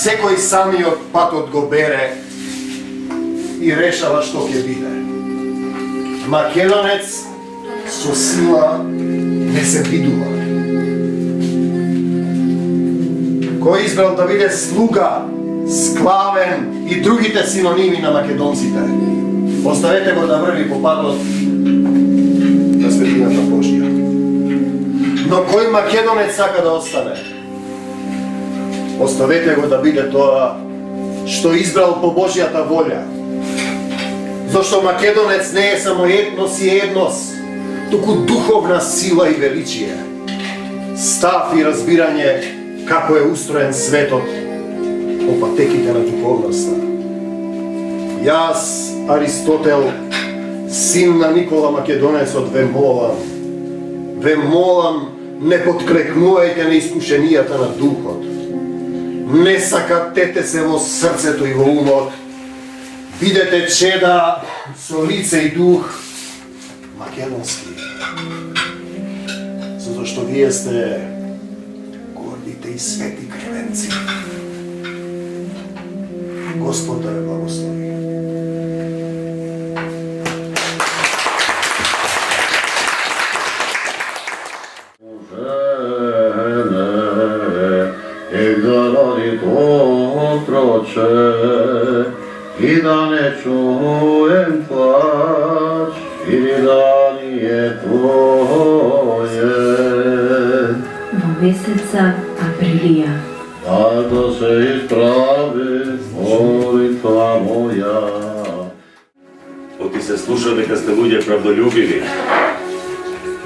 секој самиот патот го бере и решава што ќе биде. Македонец со сила не се видува. Кој избрал да биде слуга, склавен и другите синоними на македонците, оставете го да врви по патот на светината Божја. Но кој македонец сака да остане? Оставете го да биде тоа што избрал по Божјата волја. Зашто македонец не е само етнос и еднос, туку духовна сила и величие, став и разбирање како е устроен светот по патеките на духовноста. Јас, Аристотел, син на Никола Македонецот, ве молам, не подкрекнувајте на искушенијата на духот. Не сакатете се во срцето и во умот. Бидете чеда со лице и дух македонски. Зашто вие сте гордите и свети кревенци. Господ да ве благослови. I da ne čujem plač, iridanje tvoje. Do meseca aprilija. Ako se ispravi molitva moja. Оти се слуша дека сте луѓе правдолюбиви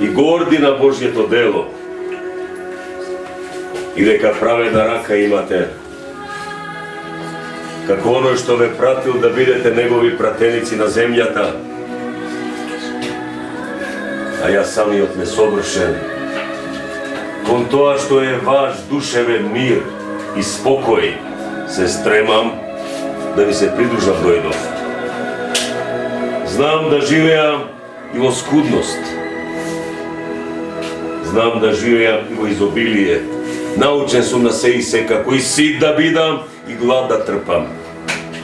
и горди на Божјето дело и дека праведна рака имате, како оној што ве пратил да бидете негови пратеници на земјата, а јас самиот несовршен, кон тоа што е ваш душевен мир и спокој, се стремам да ви се придружам дојдов. Знам да живеам и во скудност. Знам да живеам и во изобилие. Научен сум на се и се, како и сит да бидам и глад да трпам.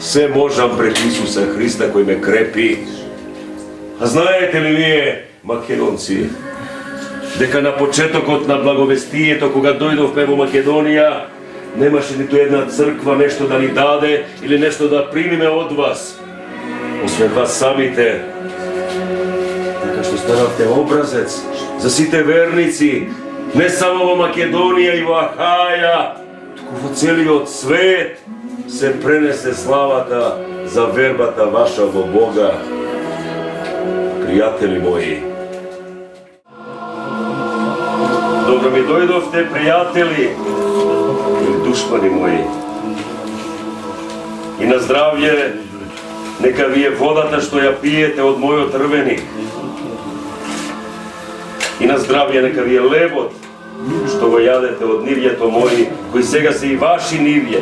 Се можам пред Исуса Христа кој ме крепи. А знаете ли вие, македонци, дека на почетокот на благовестието, кога дојдовме во Македонија, немаше ниту една црква нешто да ни даде или нешто да примиме од вас, освен вас самите, така што станавте образец за сите верници, не само во Македонија и во Ахаја, туку во целиот свет се пренесе славата за вербата ваша во Бога. Пријатели мои, добро ми дојдовте, пријатели или душмани мои, и на здравје нека ви е водата што ја пиете од мојот рвеник. И на здравје нека ви е лебот што го јадете од нивјето мои, кои сега се и ваши нивје.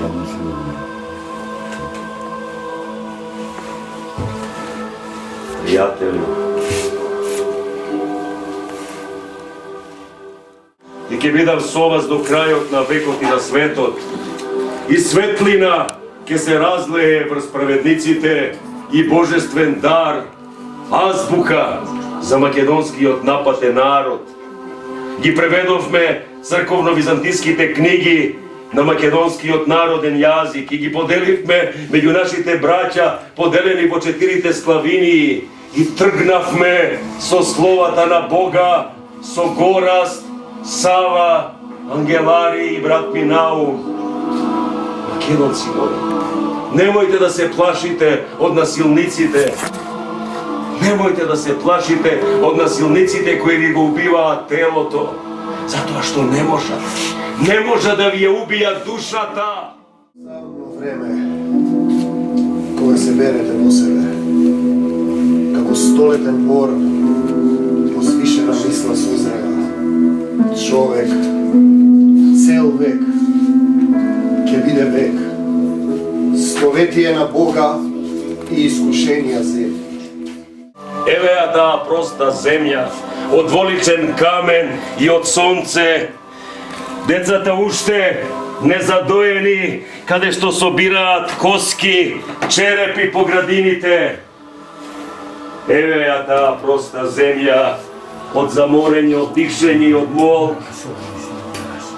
Пријатели, и ќе бидам со вас до крајот на векот и на светот, и светлина ќе се разлее врз праведниците и божествен дар, азбука за македонскиот напатен народ. Ги преведовме црковно-византиските книги на македонскиот народен јазик и ги поделивме меѓу нашите браќа, поделени во 4 склавинии, и тргнавме со словата на Бога, со Гораст, Сава, Ангелари и брат Минаум. Македонци мои, немојте да се плашите од насилниците. Немојте да се плашите од насилниците кои ви го убиваат телото, затоа што не може да ви ја убијат душата. Самно време кога се берете во себе, како столетен бор, посвишена мисла созрева, човек цел век ќе биде век, стоветие на Бога и искушенија земја. Еве ја таа проста земја, од воличен камен и од сонце. Децата уште Незадоени, каде што собираат коски, черепи по градините. Еве ја таа проста земја, од заморење, од дишење и од мол.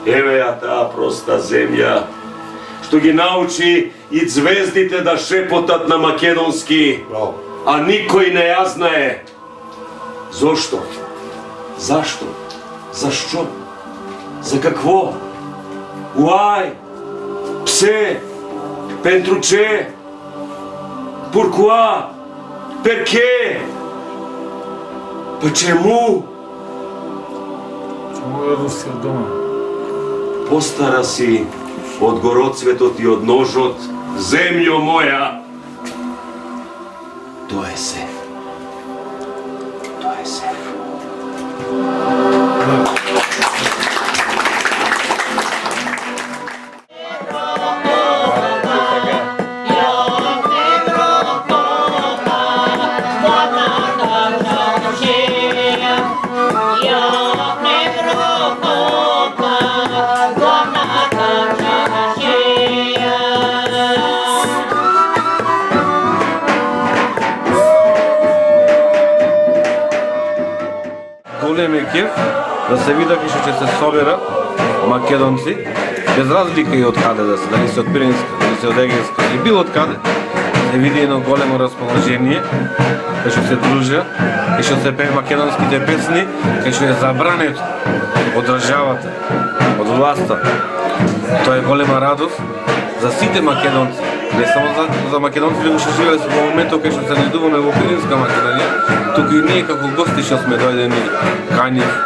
Еве ја таа проста земја, што ги научи и звездите да шепотат на македонски, а никој не ја знае. Зошто? Зашто? Зашчо? За какво? Why? Pse? Pentru ce? Pourquoi? Perché? Почему? Чему е Русија дома? Постара си од гороцветот и од ножот, земјо моја. Тоа е се. Тоа е се. Голем е кеф да се види што ќе се соберат македонци, без разлика и од каде да се, дали се од Пиринска, дали се од Егејска, или било од каде, се види едно големо расположение, кај што се дружат, кај што се пее македонските песни, кај што е забрането од државата, од власта. Тоа е голема радост за сите македонци, не само за македонците кои што живеат во моментот кај што се најдуваме во Пиринска Македонија, туку и ние како гости што сме дојдени кај нив.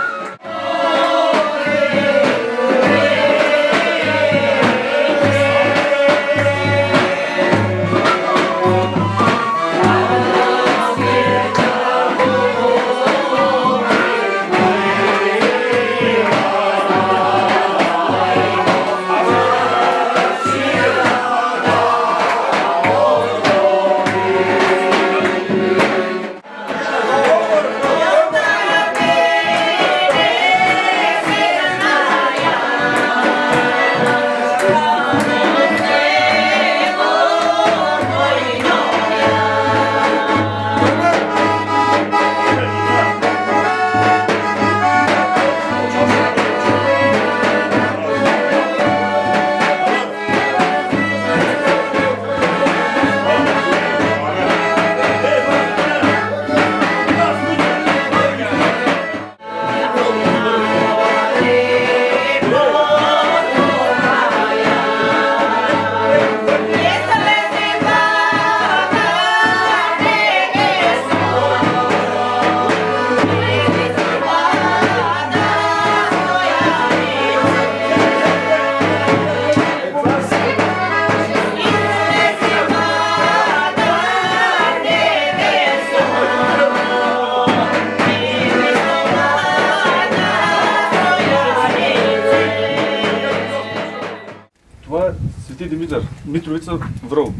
Това е Свети Димитър, Митровица, Връл.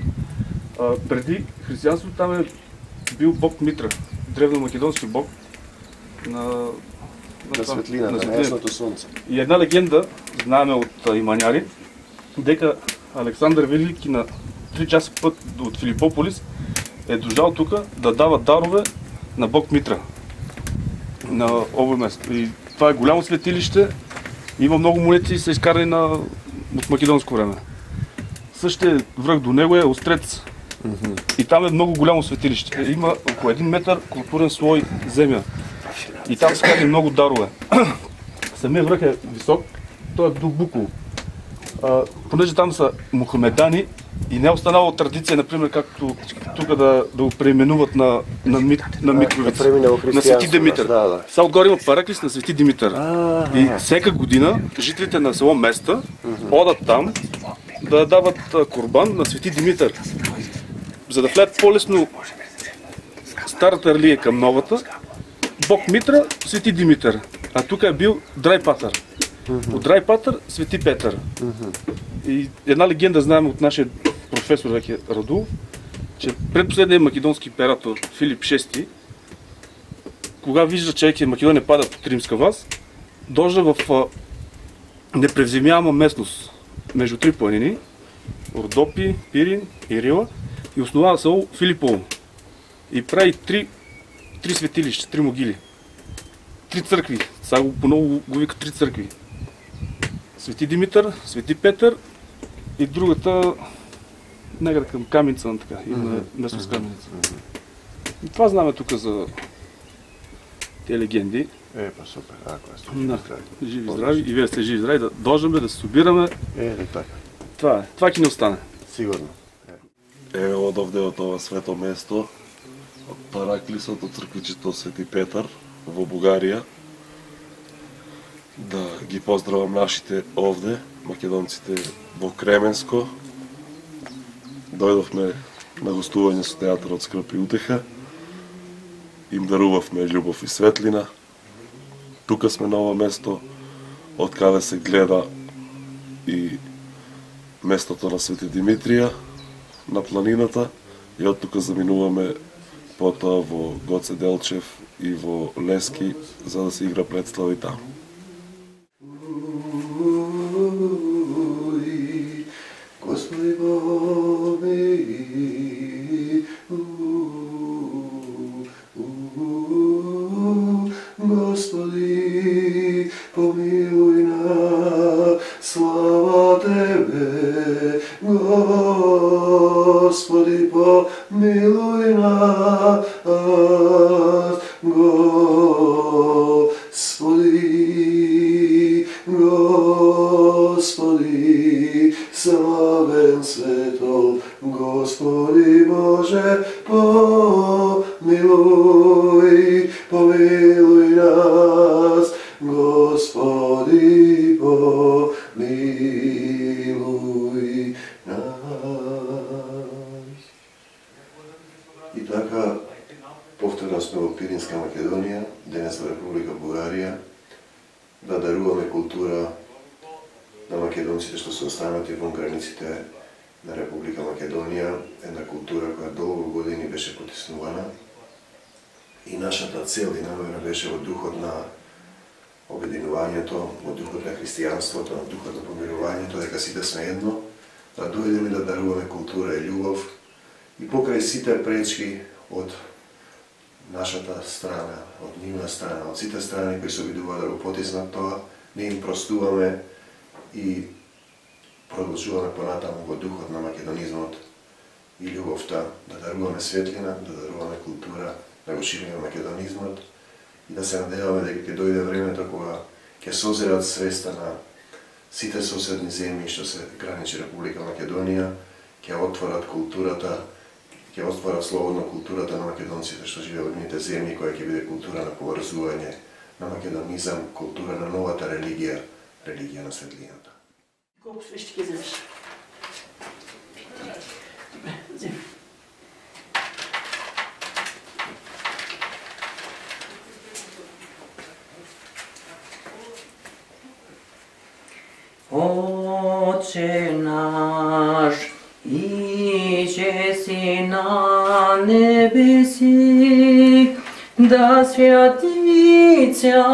Преди християнството там е бил бог Митра, древномакедонски бог на светлината, на ясното слънце. И една легенда, знаеме от иманяри, дека Александър Велики на 3 часа път от Филипополис е дожал тук да дава дарове на бог Митра на ovo место. И това е голямо светилище, има много монети и са изкарани от македонско време. Същия връх до него е Острец. И там е много голямо светилище. Има около 1 метър културен слой земя. И там са карани много дарове. Самия връх е висок, той е до Буково. Понеже там са мухамедани и не е останала традиция, например, както тук да го преименуват на Митровица, на Свети Димитър. Сега отгоре има параклис на Свети Димитър. И всяка година жителите на село Места одат там да дават курбан на Свети Димитър. За да влеят по-лесно старата религия към новата, бог Митра, Свети Димитър. А тук е бил Драйпатър. От Драйпатър, Свети Петър. И една легенда знаем от нашия професор веќе Радулов, че предпоследният македонски император Филип VI, кога вижда, че Македония пада под римска власт, дожда в непревземяема местност, между три планини, Родопи, Пирин и Рила, и основава село Филипово. И прави три светилища, три могили. Три църкви. Сега поново го вика три църкви. Свети Димитър, Свети Петър и другата негъде към Каменица, така, има место с Каменица. И това знаме тук за тези легенди. Па супер, ако е супер. Да, живи здрави и вие сте живи здрави, да дождаме, да се събираме. Така. Това е. Това ќе не остане. Сигурно. Еве одовде од ова свето место, од Параклисот, од црквичето Свети Петар во Бугарија. Да ги поздравам нашите овде, македонците во Кременско. Дојдовме на гостување со театарот Скрп и утеха. Им дарувавме љубов и светлина. Тука сме на ова место, од каде се гледа и местото на Свети Димитрија, на планината, и од тука заминуваме потоа во Гоце Делчев и во Лески, за да се игра представи таму. Господи помилуй, Господи помилуй нас, слава Тебе, Господи помилуй нас, Господи, Господи, славен светол, Господи Боже, помилуй, помилуй нас, Господи, помилуй нас. И така, повторно сме во Пиринска Македонија, денес во Република Бугарија, да даруваме култура на македонците што се останати во границите на Република Македонија, една култура која долго години беше потиснувана и нашата цел и намера беше во духот на обединувањето, во духот на христијанството, во духот на помирувањето, дека сите сме едно, да дојдеме да даруваме култура и љубов и покрај сите пречки од нашата страна, од нивна страна, од сите страни кои се обидуваат да го потиснат тоа, не им простуваме и продолжуваме понатаму во духот на македонизмот и љубовта, да даруваме светлина, да даруваме култура, да го шириме македонизмот и да се надеваме дека ќе дојде времето кога ќе созреат свеста на сите соседни земји што се граничи Република Македонија, ќе отворат културата, ќе отворат слободно културата на македонците што живеат во нивните земји, која ќе биде култура на поврзување, на македонизам, култура на новата религија, религија на светлината. Колку свещи ќе земеш? Зем. Отче наш, иже си на небеси, да святится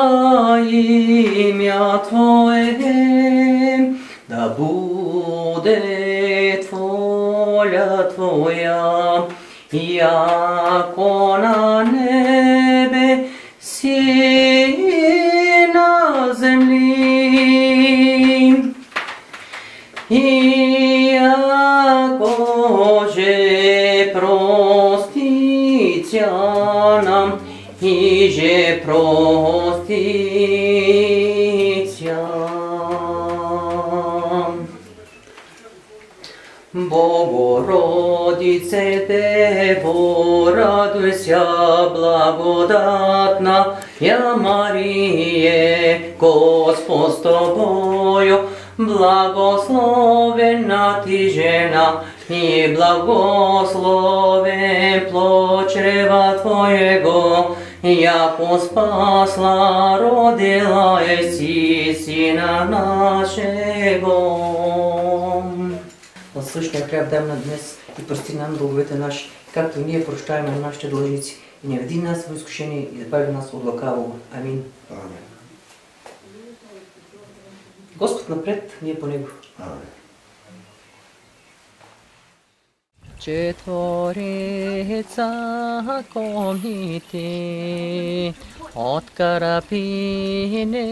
имя Твое, да будет воля Твоя, яко на небе си на земли. И яко же проститя нам, и же проститя. Богородице Дево, радуйся, благодатна, я Марие, Господ с тобою, благословена ти жена, и благословен плод чрева Твоего, яко спасла, родила еси Сина нашего. От същия хляб дай нам днес и прости нам дълговете наши, както и ние прощаваме на нашите длъжници. И не веди нас в изкушение и избави нас от лукавого. Амин. Амин. Господ напред, ние по Него. Четворица комните от карапине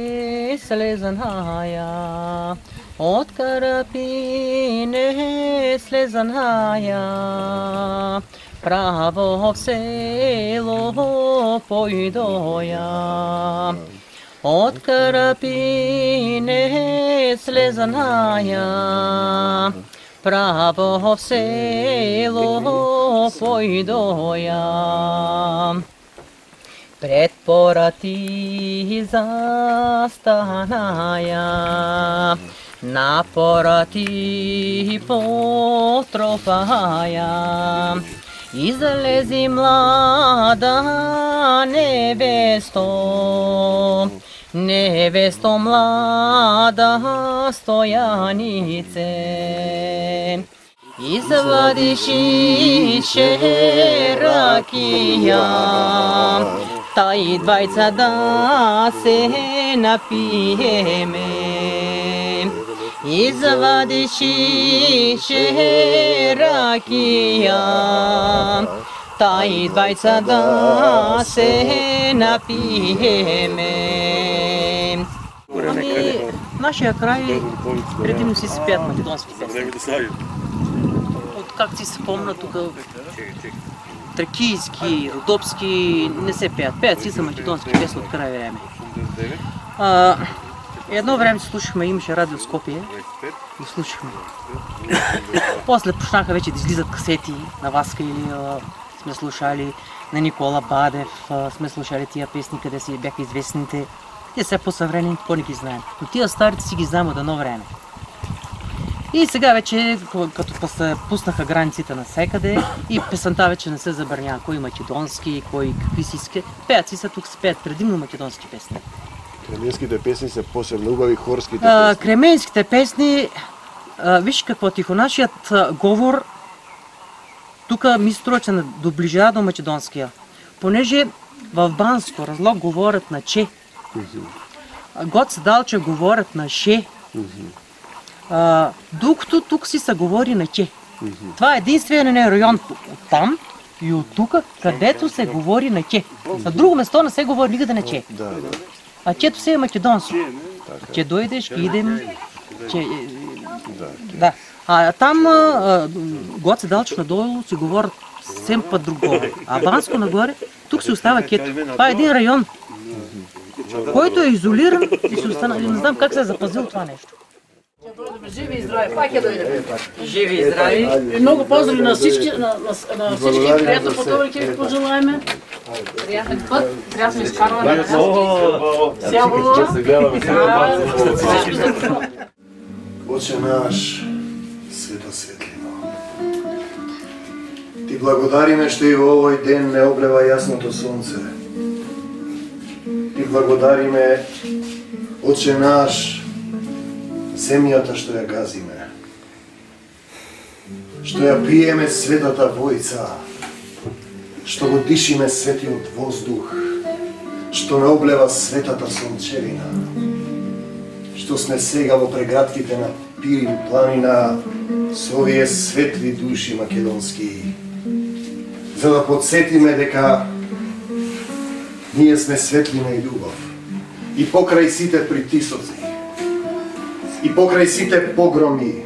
слезаная, от карапине слезаная, право в село пойдоя. От карапине слезаная, право в село пойдоя. Пред порати застаная, на порати потропая. Излези млада невесто, невесто млада стоянице. Извадиш ише ракия, та и двайца да се напиеме. Извадиш ише ракия, та и двайца да се напиеме. Нашия край предимно си пеят македонски песни. Как си се помня тук, тракийски, родопски не се пеят. Пеят си са македонски песни от край време. Едно време слушахме, имаше радио в Скопие и слушахме. После почнаха вече да излизат касети на Васка или сме слушали на Никола Бадев, сме слушали тия песни, къде си бяха известните. Те са по-съвременни, какво не ги знаем. Но тия старите си ги знаем от едно време. И сега вече, като се пуснаха границите навсекъде и песента вече не се забранява кой македонски, кой какви си иска. Пеят си са, тук се пеят предимно македонски песни. Кременските песни са посебно убави, хорските песни. Кременските песни, виж какво тихо, нашият говор тук ми струва, че доближава до македонския. Понеже в Банско, Разлог говорят на че, Гоце Далче говорят на ше, докато тук си се говори на че. Това е единственият район там и от тук, където се говори на че. На друго место не се говори никъде на че. А чето се е македонски. Че дойдеш, идем, че... Да. А там Гоце Далче надолу си говорят съвсем по друго. А Банско нагоре, тук се остава кето. Това е един район, който е изолиран и се остана. Не знам как се е запазил това нещо. Живи и здрави, пак я дойде. Живи и здрави. И много поздрави на всички, приятно пътуване ви пожелаеме. Приятен път, приятно изкарване. Отче наш, света светлино, ти благодариме, що и во овој ден не облева јасното сонце. Ти благодариме, Отче наш, земјата што ја газиме, што ја пиеме светата војца, што го дишиме светиот воздух, што не облева светата сончевина, што сме сега во преградките на Пирин планина со овие светли души македонски, за да подсетиме дека ние сме светлина и љубов. И покрај сите притисоци, и покрај сите погроми,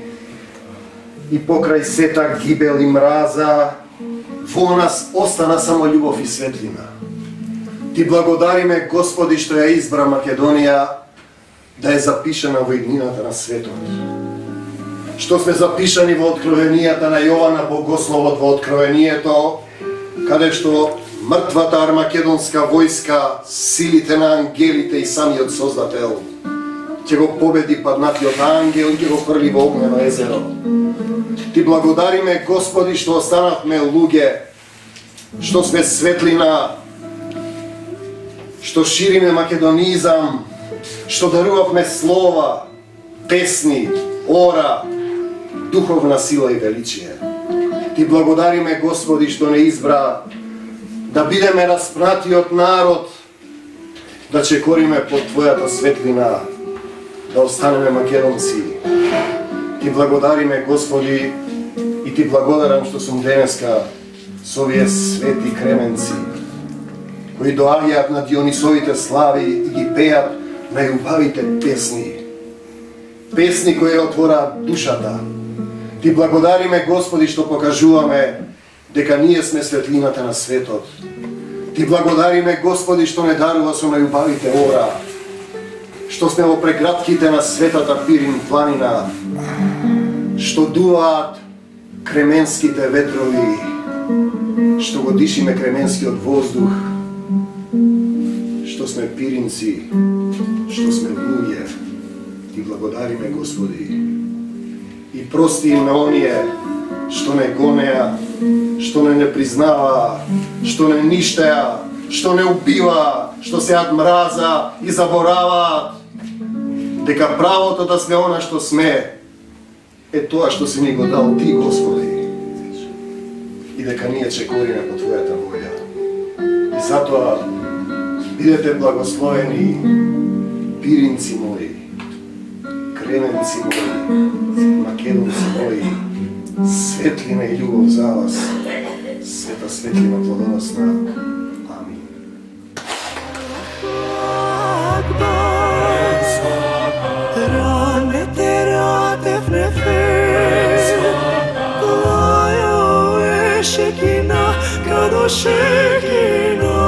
и покрај сета гибел и мраза, во нас остана само љубов и светлина. Ти благодариме, Господи, што ја избра Македонија да е запишана во иднината на светот. Што сме запишани во откровенијата на Јована Богословот, во откровението, каде што мртвата армакедонска војска, силите на ангелите и самиот Создател ќе го победи паднатиот ангел и ќе го фрли во огнено езеро. Ти благодариме, Господи, што останавме луѓе, што сме светлина, што шириме македонизам, што дарувавме слова, песни, ора, духовна сила и величие. Ти благодариме, Господи, што не избра да бидеме распнатиот народ, да чекориме под Твојата светлина, да останеме македонци, Ти благодариме, Господи, и Ти благодарам што сум денеска со овие свети кременци, кои доаѓаат на Дионисовите слави и ги пеат најубавите песни. Песни кои отвораат душата. Ти благодариме, Господи, што покажуваме дека ние сме светлината на светот. Ти благодариме, Господи, што не дарува со најубавите ора, што сме во прегратките на светата Пирин планина, што дуваат кременските ветрови, што го дишиме кременскиот воздух, што сме пиринци, што сме луѓе. Ти благодариме, Господи, и прости им на оние што не гонеа, што не признава, што не ништеа, што не убива, што сеат мраза и забораваат дека правото да сме она што сме е тоа што си ни го дал Ти, Господи, и дека ние чекориме по Твојата волја. И затоа бидете благословени, пиринци мои, кременци мои, македонци мои, светлина и љубов за вас, света светлина плодоносна. Амин. Shekina, Shekinah.